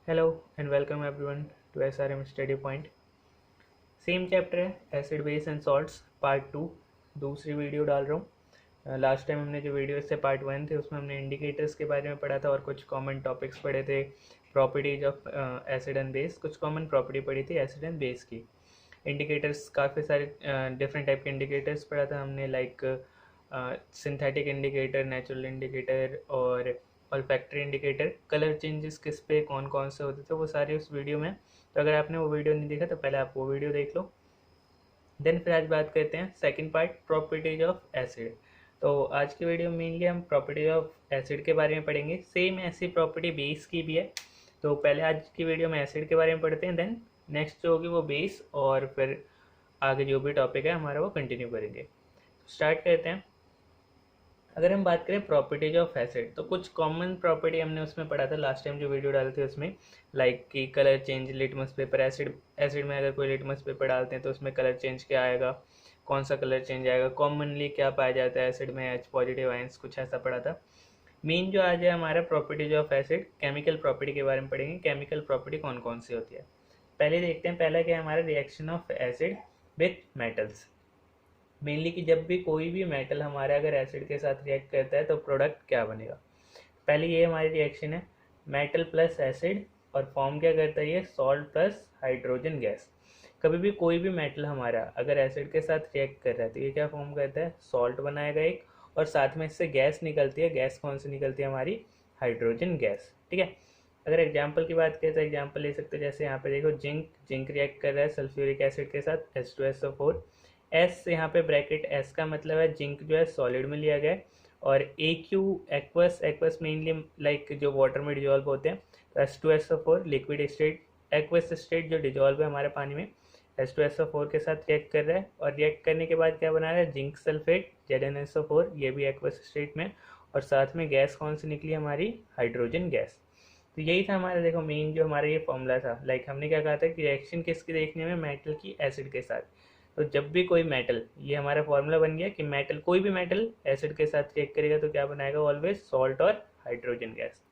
Hello and welcome everyone to SRM study point. Same chapter है acid base and salts part 2। दूसरी video डाल रहा हूँ। Last time हमने जो वीडियो इससे पार्ट 1 थे उसमें हमने इंडिकेटर्स के बारे में पढ़ा था और कुछ कॉमन टॉपिक्स पढ़े थे। Properties of acid and base, कुछ कॉमन प्रॉपर्टी पढ़ी थी एसिड एंड बेस की। इंडिकेटर्स काफ़ी सारे डिफरेंट टाइप के इंडिकेटर्स पढ़ा था हमने, like synthetic indicator, natural indicator और ऑल्फैक्टरी इंडिकेटर। कलर चेंजेस किस पे कौन कौन से होते थे वो सारे उस वीडियो में। तो अगर आपने वो वीडियो नहीं देखा तो पहले आप वो वीडियो देख लो। देन फिर आज बात करते हैं second part, properties of acid. तो आज की वीडियो मेनली हम प्रॉपर्टीज ऑफ एसिड के बारे में पढ़ेंगे। सेम ऐसी प्रॉपर्टी बेस की भी है। तो पहले आज की वीडियो में एसिड के बारे में पढ़ते हैं, देन नेक्स्ट जो होगी वो बेस, और फिर आगे जो भी टॉपिक है हमारा वो कंटिन्यू करेंगे। स्टार्ट करते हैं। अगर हम बात करें प्रॉपर्टीज ऑफ एसिड तो कुछ कॉमन प्रॉपर्टी हमने उसमें पढ़ा था लास्ट टाइम जो वीडियो डाले थे उसमें, लाइक कि colour change, litmus paper, acid में अगर कोई लिटमस पेपर डालते हैं तो उसमें कलर चेंज क्या आएगा, कौन सा कलर चेंज आएगा, कॉमनली क्या पाया जाता है एसिड में, एच पॉजिटिव आयंस, कुछ ऐसा पढ़ा था। मेन जो आज है हमारा properties of acid, chemical property के बारे में पढ़ेंगे। केमिकल प्रॉपर्टी कौन कौन सी होती है पहले देखते हैं। पहला क्या है हमारा, reaction of acid with metals. Mainly कि जब भी कोई भी मेटल हमारा अगर एसिड के साथ रिएक्ट करता है तो प्रोडक्ट क्या बनेगा। पहले ये हमारी रिएक्शन है, मेटल प्लस एसिड, और फॉर्म क्या करता है ये, सॉल्ट प्लस हाइड्रोजन गैस। कभी भी कोई भी मेटल हमारा अगर एसिड के साथ रिएक्ट कर रहा है तो ये क्या फॉर्म करता है, सॉल्ट बनाएगा एक, और साथ में इससे गैस निकलती है। गैस कौन सी निकलती है हमारी, हाइड्रोजन गैस। ठीक है। अगर एग्जाम्पल की बात करें तो एग्जाम्पल ले सकते हो, जैसे यहाँ पे देखो जिंक रिएक्ट कर रहा है सल्फ्यूरिक एसिड के साथ, H2SO4। एस यहाँ पे ब्रैकेट एस का मतलब है जिंक जो है सॉलिड में लिया गया है, और A Q aqueous, aqueous mainly like जो वाटर में डिजॉल्व होते हैं, तो H2SO4 liquid state, aqueous state जो डिजॉल्व है हमारे पानी में, H2SO4 के साथ रिएक्ट कर रहा है, और रिएक्ट करने के बाद क्या बना रहा है, जिंक सल्फेट ZnSO4, ये भी एक्वस स्टेट में, और साथ में गैस कौन सी निकली हमारी, हाइड्रोजन गैस। तो यही था हमारा, देखो मेन जो हमारा ये फॉर्मूला था। लाइक हमने क्या कहा था कि रिएक्शन किसकी देखने में, मेटल की एसिड के साथ। तो जब भी कोई मेटल, ये हमारा फॉर्मूला बन गया कि मेटल, कोई भी मेटल एसिड के साथ रिएक्ट करेगा तो क्या बनाएगा, ऑलवेज सॉल्ट और हाइड्रोजन गैस।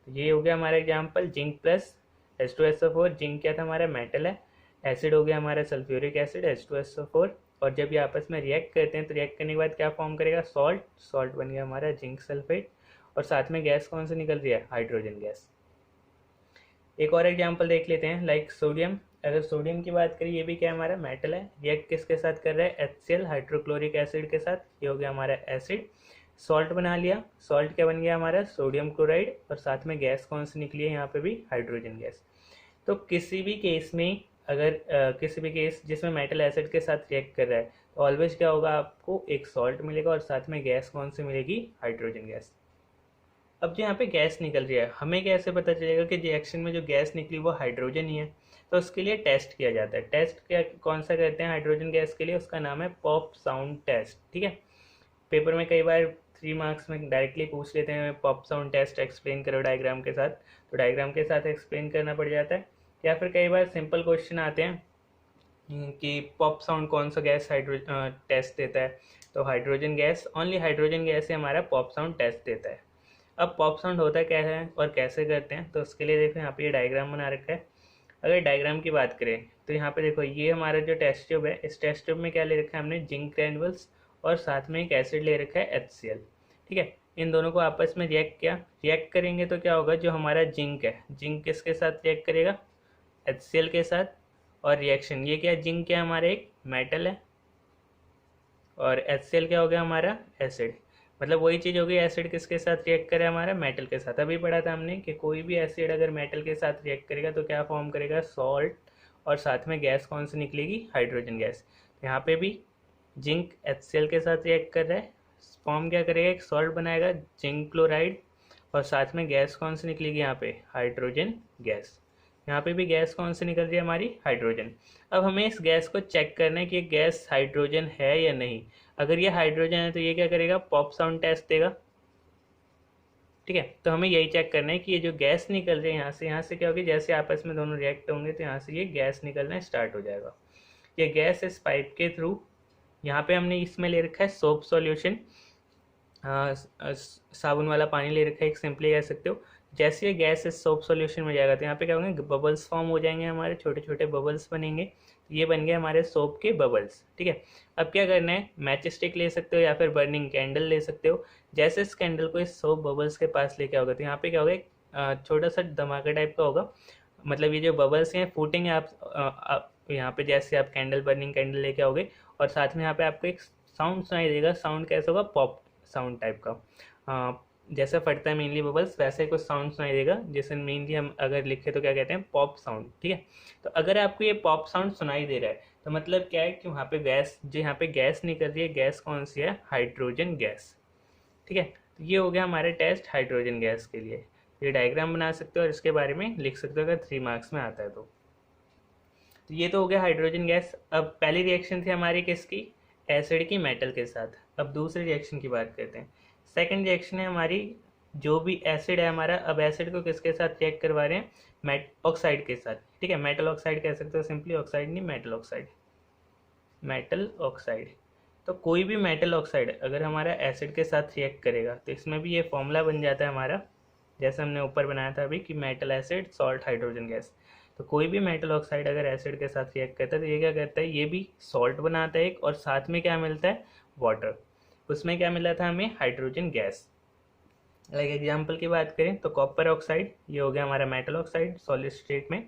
तो ये हो गया हमारा example, zinc plus H2SO4। Zinc क्या था हमारा, मेटल है, एसिड हो गया हमारा सल्फ्यूरिक एसिड H2SO4, और जब ये आपस में रिएक्ट करते हैं तो रिएक्ट करने के बाद क्या फॉर्म करेगा, सॉल्ट, सॉल्ट बन गया हमारा जिंक सल्फेट, और साथ में गैस कौन सी निकल रही है, हाइड्रोजन गैस। एक और एग्जांपल देख लेते हैं, लाइक सोडियम। अगर सोडियम की बात करें, ये भी क्या हमारा मेटल है, रिएक्ट किसके साथ कर रहा है, HCl हाइड्रोक्लोरिक एसिड के साथ, ये हो गया हमारा एसिड। सॉल्ट बना लिया, सॉल्ट क्या बन गया हमारा, सोडियम क्लोराइड, और साथ में गैस कौन सी निकली है यहाँ पे भी, हाइड्रोजन गैस। तो किसी भी केस में अगर किसी भी केस जिसमें मेटल एसिड के साथ रिएक्ट कर रहा है तो ऑलवेज क्या होगा, आपको एक सॉल्ट मिलेगा और साथ में गैस कौन सी मिलेगी, हाइड्रोजन गैस। अब जो यहाँ पे गैस निकल रही है, हमें कैसे पता चलेगा कि रिएक्शन में जो गैस निकली वो हाइड्रोजन ही है। तो उसके लिए टेस्ट किया जाता है। टेस्ट क्या कौन सा करते हैं हाइड्रोजन गैस के लिए, उसका नाम है पॉप साउंड टेस्ट। ठीक है। पेपर में कई बार 3 मार्क्स में डायरेक्टली पूछ लेते हैं, पॉप साउंड टेस्ट एक्सप्लेन करो डायग्राम के साथ, तो डायग्राम के साथ एक्सप्लेन करना पड़ जाता है। या फिर कई बार सिंपल क्वेश्चन आते हैं कि पॉप साउंड कौन सा गैस हाइड्रोजन टेस्ट देता है, तो hydrogen gas, only hydrogen gas ही हमारा पॉप साउंड टेस्ट देता है। अब पॉप साउंड होता क्या है और कैसे करते हैं, तो उसके लिए देखो यहाँ पे ये डायग्राम बना रखा है। अगर डायग्राम की बात करें तो यहाँ पे देखो ये हमारा जो टेस्ट ट्यूब है, इस टेस्ट ट्यूब में क्या ले रखा है हमने, जिंक ग्रैन्युल्स, और साथ में एक एसिड ले रखा है HCl। ठीक है। इन दोनों को आपस में रिएक्ट किया, रिएक्ट करेंगे तो क्या होगा, जो हमारा जिंक है, जिंक किसके साथ रिएक्ट करेगा, HCl के साथ। और रिएक्शन ये क्या है, जिंक क्या हमारा एक मेटल है, और HCl क्या हो गया हमारा एसिड। मतलब वही चीज़ हो गई, एसिड किसके साथ रिएक्ट करे हमारा, मेटल के साथ। अभी पढ़ा था हमने कि कोई भी एसिड अगर मेटल के साथ रिएक्ट करेगा तो क्या फॉर्म करेगा, सॉल्ट, और साथ में गैस कौन सी निकलेगी, हाइड्रोजन गैस। यहाँ पे भी जिंक HCl के साथ रिएक्ट कर रहा है, फॉर्म क्या करेगा, एक सॉल्ट बनाएगा जिंक क्लोराइड, और साथ में गैस कौन सी निकलेगी यहाँ पे, हाइड्रोजन गैस। यहाँ पे भी गैस कौन सी निकल रही है हमारी, हाइड्रोजन। अब हमें इस गैस को चेक करना है कि ये गैस हाइड्रोजन है या नहीं। अगर ये हाइड्रोजन है तो ये क्या करेगा, पॉप साउंड टेस्ट देगा। ठीक है। तो हमें यही चेक करना है कि ये जो गैस निकल रही है यहाँ से क्या होगी, जैसे आपस में दोनों रिएक्ट होंगे तो यहाँ से ये गैस निकलना स्टार्ट हो जाएगा। ये गैस इस पाइप के थ्रू, यहाँ पे हमने इसमें ले रखा है सोप सॉल्यूशन, साबुन वाला पानी ले रखा है, एक सिंपली कह सकते हो। जैसे ये गैस इस सोप सॉल्यूशन में जाएगा तो यहाँ पे क्या होंगे, बबल्स फॉर्म हो जाएंगे, हमारे छोटे छोटे बबल्स बनेंगे। ये बन गए हमारे सोप के बबल्स। ठीक है, अब क्या करना है, मैच स्टिक ले सकते हो या फिर बर्निंग कैंडल ले सकते हो। जैसे इस कैंडल को इस सोप बबल्स के पास लेके आओगे तो यहाँ पे क्या होगा, एक छोटा सा धमाका टाइप का होगा, मतलब ये जो बबल्स हैं फूटेंगे। आप यहाँ पे जैसे आप कैंडल बर्निंग कैंडल लेके आओगे और साथ में यहाँ पे आपको एक साउंड सुनाई देगा। साउंड कैसा होगा, पॉप साउंड टाइप का। जैसा फटता है मेनली बबल्स, वैसे कुछ साउंड सुनाई देगा, जैसे मेनली हम अगर लिखे तो क्या कहते हैं, पॉप साउंड। ठीक है, तो अगर आपको ये पॉप साउंड सुनाई दे रहा है तो मतलब क्या है कि वहाँ पे गैस, जो यहाँ पे गैस निकल रही है, गैस कौन सी है, हाइड्रोजन गैस। ठीक है, तो ये हो गया हमारे टेस्ट हाइड्रोजन गैस के लिए। ये डायग्राम बना सकते हो और इसके बारे में लिख सकते हो अगर 3 मार्क्स में आता है तो ये तो हो गया हाइड्रोजन गैस। अब पहली रिएक्शन थी हमारी किसकी, एसिड की मेटल के साथ। अब दूसरी रिएक्शन की बात करते हैं। सेकंड रिएक्शन है हमारी, जो भी एसिड है हमारा, अब एसिड को किसके साथ रिएक्ट करवा रहे हैं, ऑक्साइड के साथ। ठीक है, मेटल ऑक्साइड कह सकते हो, सिंपली ऑक्साइड नहीं, मेटल ऑक्साइड, मेटल ऑक्साइड। तो कोई भी मेटल ऑक्साइड अगर हमारा एसिड के साथ रिएक्ट करेगा तो इसमें भी ये फॉर्मूला बन जाता है हमारा, जैसे हमने ऊपर बनाया था अभी कि metal acid salt hydrogen gas. तो कोई भी मेटल ऑक्साइड अगर एसिड के साथ रिएक्ट करता है तो ये क्या करता है, ये भी सॉल्ट बनाता है एक, और साथ में क्या मिलता है, वाटर। उसमें क्या मिला था हमें, हाइड्रोजन गैस। लाइक एग्जाम्पल की बात करें तो कॉपर ऑक्साइड, ये हो गया हमारा मेटल ऑक्साइड सॉलिड स्टेट में।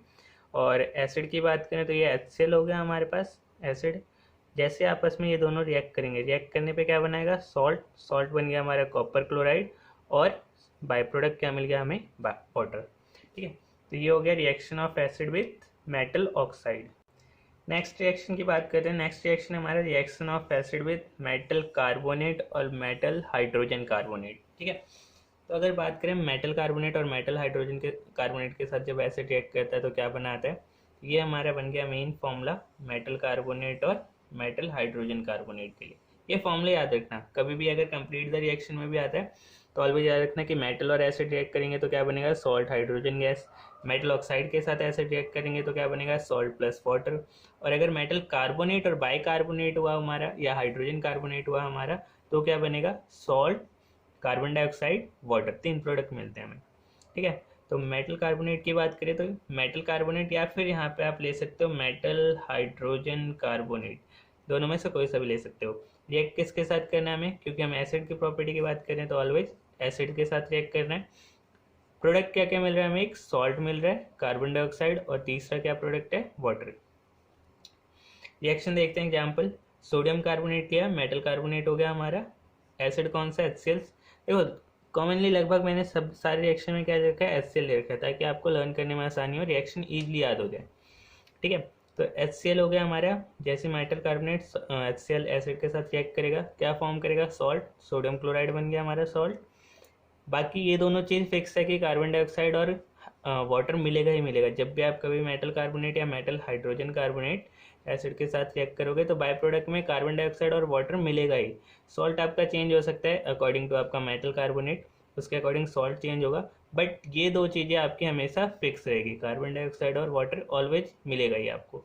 और एसिड की बात करें तो ये HCl हो गया हमारे पास एसिड। जैसे आपस में ये दोनों रिएक्ट करेंगे, रिएक्ट करने पे क्या बनाएगा, सॉल्ट। सॉल्ट बन गया हमारा कॉपर क्लोराइड, और बाय प्रोडक्ट क्या मिल गया हमें, वाटर। ठीक है, तो ये हो गया reaction of acid with metal oxide. Next reaction की बात करते हैं। नेक्स्ट रिएक्शन हमारा reaction of acid with metal carbonate और मेटल हाइड्रोजन कार्बोनेट। ठीक है, तो अगर बात करें मेटल कार्बोनेट और मेटल हाइड्रोजन के कार्बोनेट के साथ जब एसिड रिएक्ट करता है तो क्या बनाता है, ये हमारा बन गया मेन फॉर्मूला मेटल कार्बोनेट और मेटल हाइड्रोजन कार्बोनेट के लिए। ये फॉर्मूला याद रखना, कभी भी अगर कंप्लीट द रिएक्शन में भी आता है तो ऑलवेज याद रखना कि मेटल और एसिड रिएक्ट करेंगे तो क्या बनेगा, salt hydrogen gas. Metal oxide के साथ एसिड रिएक्ट करेंगे तो क्या बनेगा, सॉल्ट प्लस वाटर। और अगर मेटल कार्बोनेट और बाई कार्बोनेट हुआ हमारा, या हाइड्रोजन कार्बोनेट हुआ हमारा, तो क्या बनेगा, salt, carbon dioxide, water, 3 product मिलते हैं हमें। ठीक है, तो मेटल कार्बोनेट की बात करें तो मेटल कार्बोनेट, या फिर यहाँ पे आप ले सकते हो मेटल हाइड्रोजन कार्बोनेट, दोनों में से कोई सा भी ले सकते हो। रिएक्ट किसके साथ करना है हमें, क्योंकि हम एसिड की प्रॉपर्टी की बात करें तो ऑलवेज एसिड के साथ रिएक्ट करना है। प्रोडक्ट क्या क्या मिल रहा है हमें, एक सॉल्ट मिल रहा है, कार्बन डाइऑक्साइड, और तीसरा क्या प्रोडक्ट है, वाटर। रिएक्शन देखते हैं एग्जाम्पल। सोडियम कार्बोनेट किया, मेटल कार्बोनेट हो गया हमारा, एसिड कौन सा, HCl। देखो कॉमनली लगभग मैंने सब सारे रिएक्शन में क्या रखा है, HCl ले रखा है, ताकि आपको लर्न करने में आसानी हो, रिएक्शन ईजिली याद हो जाए। ठीक है, तो HCl हो गया हमारा। जैसे मेटल कार्बोनेट HCl एसिड के साथ रिएक्ट करेगा, क्या फॉर्म करेगा, सॉल्ट, सोडियम क्लोराइड बन गया हमारा सॉल्ट। बाकी ये दोनों चीज़ फिक्स है कि कार्बन डाइऑक्साइड और वाटर मिलेगा ही मिलेगा। जब भी आप कभी मेटल कार्बोनेट या मेटल हाइड्रोजन कार्बोनेट एसिड के साथ रिएक्ट करोगे तो बाय प्रोडक्ट में कार्बन डाइऑक्साइड और वाटर मिलेगा ही। सॉल्ट आपका चेंज हो सकता है अकॉर्डिंग टू आपका मेटल कार्बोनेट, उसके अकॉर्डिंग सॉल्ट चेंज होगा, बट ये दो चीज़ें आपकी हमेशा फिक्स रहेगी, कार्बन डाइऑक्साइड और वाटर ऑलवेज मिलेगा ही आपको।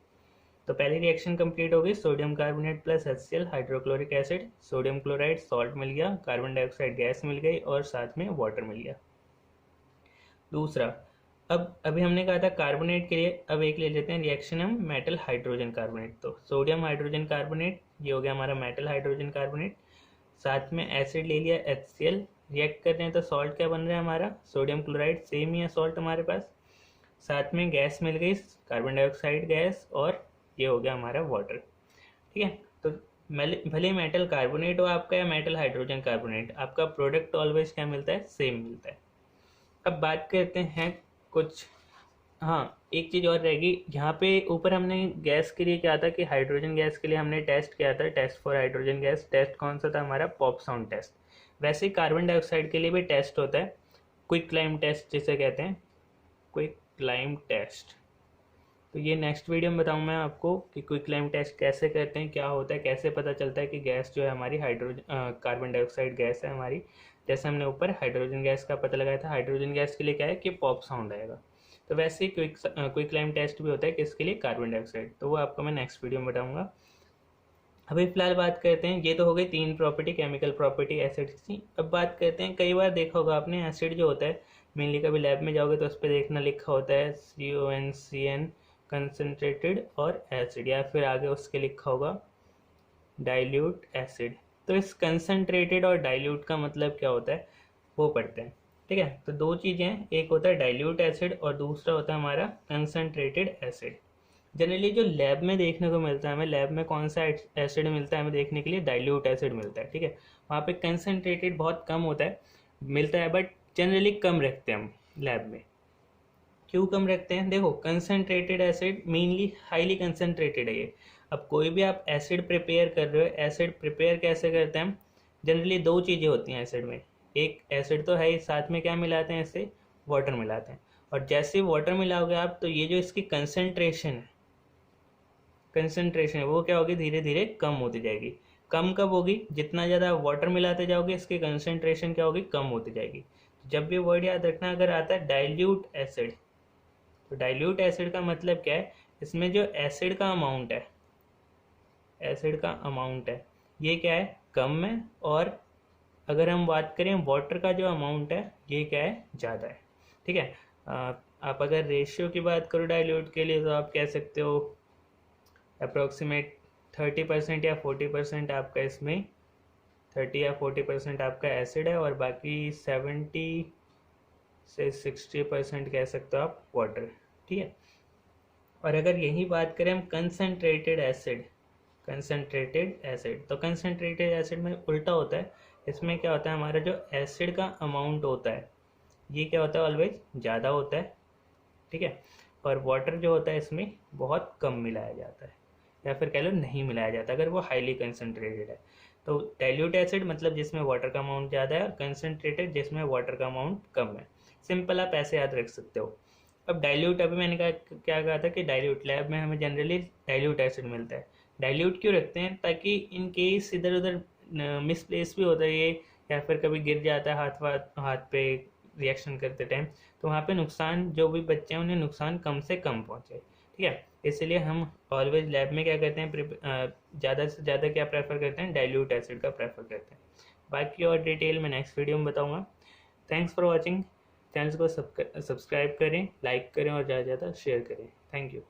तो पहली रिएक्शन कंप्लीट हो गई, sodium carbonate plus HCl hydrochloric acid, sodium chloride, salt मिल गया, कार्बन डाइऑक्साइड गैस मिल गई, और साथ में वाटर मिल गया। दूसरा, अब अभी हमने कहा था कार्बोनेट के लिए, अब एक ले लेते हैं रिएक्शन हम मेटल हाइड्रोजन कार्बोनेट। तो सोडियम हाइड्रोजन कार्बोनेट, ये हो गया हमारा मेटल हाइड्रोजन कार्बोनेट, साथ में एसिड ले लिया HCl, रिएक्ट करते हैं तो सॉल्ट क्या बन रहा है हमारा, सोडियम क्लोराइड, सेम ही है सॉल्ट हमारे पास, साथ में गैस मिल गई, कार्बन डाइऑक्साइड गैस, और ये हो गया हमारा वाटर। ठीक है, तो भले मेटल कार्बोनेट हो आपका या मेटल हाइड्रोजन कार्बोनेट, आपका प्रोडक्ट ऑलवेज क्या मिलता है, सेम मिलता है। अब बात करते हैं कुछ, हाँ एक चीज़ और रहेगी, यहाँ पे ऊपर हमने गैस के लिए क्या था कि हाइड्रोजन गैस के लिए हमने टेस्ट किया था, test for hydrogen gas. Test कौन सा था हमारा, पॉप साउंड टेस्ट। वैसे ही कार्बन डाइऑक्साइड के लिए भी टेस्ट होता है, क्विक क्लाइम टेस्ट जिसे कहते हैं, क्विक क्लाइम टेस्ट। तो ये नेक्स्ट वीडियो में बताऊँ मैं आपको कि क्विक क्लाइम टेस्ट कैसे करते हैं, क्या होता है, कैसे पता चलता है कि गैस जो है हमारी हाइड्रोजन कार्बन डाइऑक्साइड गैस है हमारी। जैसे हमने ऊपर हाइड्रोजन गैस का पता लगाया था, हाइड्रोजन गैस के लिए क्या है कि पॉप साउंड आएगा। तो वैसे ही क्विक क्लाइम टेस्ट भी होता है किसके लिए, कार्बन डाइऑक्साइड। तो वो आपको मैं नेक्स्ट वीडियो में बताऊँगा। अभी फिलहाल बात करते हैं, ये तो हो गई 3 प्रॉपर्टी, केमिकल प्रॉपर्टी एसिड की। अब बात करते हैं, कई बार देखा होगा आपने एसिड जो होता है मेनली कभी लैब में जाओगे तो उस पर देखना लिखा होता है CONCN कंसनट्रेटेड और एसिड, या फिर आगे उसके लिखा होगा डाइल्यूट एसिड। तो इस कंसनट्रेटेड और डाइल्यूट का मतलब क्या होता है वो पढ़ते हैं। ठीक है, तो दो चीज़ें हैं, एक होता है डाइल्यूट एसिड और दूसरा होता है हमारा कंसनट्रेटेड एसिड। जनरली जो लैब में देखने को मिलता है, हमें लैब में कौन सा एसिड मिलता है हमें देखने के लिए, डाइल्यूट एसिड मिलता है। ठीक है, वहाँ पे कंसनट्रेटेड बहुत कम होता है, मिलता है, बट जनरली कम रखते हैं हम लैब में। क्यों कम रखते हैं? देखो, concentrated acid mainly highly concentrated है ये। अब कोई भी आप एसिड प्रिपेयर कर रहे हो, एसिड प्रिपेयर कैसे करते हैं हम? जनरली दो चीज़ें होती हैं एसिड में, एक एसिड तो है ही, साथ में क्या मिलाते हैं, इससे वाटर मिलाते हैं। और जैसे वाटर मिलाओगे आप तो ये जो इसकी कंसनट्रेशन है वो क्या होगी, धीरे धीरे कम होती जाएगी। कम कब होगी? जितना ज़्यादा वाटर मिलाते जाओगे इसकी कंसनट्रेशन क्या होगी, कम होती जाएगी। जब भी वर्ड याद रखना अगर आता है डाइल्यूट एसिड, तो डाइल्यूट एसिड का मतलब क्या है, इसमें जो एसिड का अमाउंट है, ये क्या है, कम है। और अगर हम बात करें वाटर का जो अमाउंट है ये क्या है, ज़्यादा है। ठीक है, आप अगर रेशियो की बात करो डाइल्यूट के लिए तो आप कह सकते हो अप्रोक्सीमेट 30% या 40% आपका इसमें 30 या 40% आपका एसिड है और बाकी 70 से 60% कह सकते हो आप वाटर। ठीक है, और अगर यही बात करें हम कंसनट्रेटेड एसिड तो कंसनट्रेटेड एसिड में उल्टा होता है। इसमें क्या होता है, हमारा जो एसिड का अमाउंट होता है ये क्या होता है, ऑलवेज ज़्यादा होता है। ठीक है, और वाटर जो होता है इसमें बहुत कम मिलाया जाता है, या फिर कह लो नहीं मिलाया जाता अगर वो हाईली कंसनट्रेटेड है। तो डाइल्यूट एसिड मतलब जिसमें वाटर का अमाउंट ज़्यादा है, कंसनट्रेटेड जिसमें वाटर का अमाउंट कम है। सिंपल, आप ऐसे याद रख सकते हो। अब डाइल्यूट, अभी मैंने क्या कहा था कि डाइल्यूट लैब में हमें जनरली डाइल्यूट एसिड मिलता है। डाइल्यूट क्यों रखते हैं? ताकि इन केस इधर उधर मिसप्लेस भी होता है ये, या फिर कभी गिर जाता है हाथ पे रिएक्शन करते टाइम, तो वहाँ पे नुकसान, जो भी बच्चे हैं उन्हें नुकसान कम से कम पहुँचे। ठीक है, इसलिए हम ऑलवेज लैब में क्या करते हैं, ज़्यादा से ज़्यादा क्या प्रेफर करते हैं, डाइल्यूट एसिड का प्रेफर करते हैं। बाकी और डिटेल में नेक्स्ट वीडियो में बताऊँगा। Thanks for watching. चैनल को सब्सक्राइब करें, लाइक करें और ज़्यादा से ज़्यादा शेयर करें। Thank you.